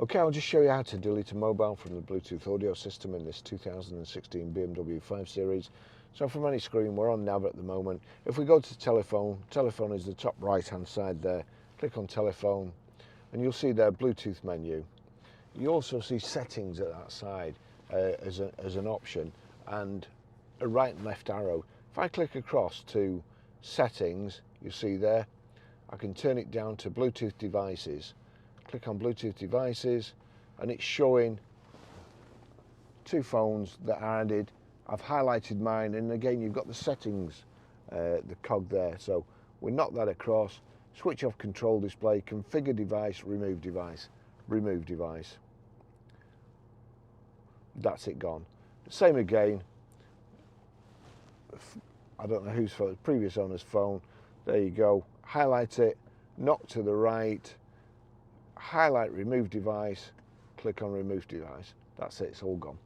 Okay, I'll just show you how to delete a mobile from the Bluetooth audio system in this 2016 BMW 5 Series. So from any screen, we're on nav at the moment. If we go to telephone, telephone is the top right hand side there. Click on telephone and you'll see their Bluetooth menu. You also see settings at that side as an option, and a right and left arrow. If I click across to settings, you see there, I can turn it down to Bluetooth devices. Click on Bluetooth devices and it's showing two phones that are added. I've highlighted mine, and again you've got the settings, the cog there. So we knock that across, switch off control display, configure device, remove device, remove device. That's it gone. Same again, I don't know whose phone, previous owner's phone. There you go, highlight it, knock to the right, highlight remove device, click on remove device. That's it, it's all gone.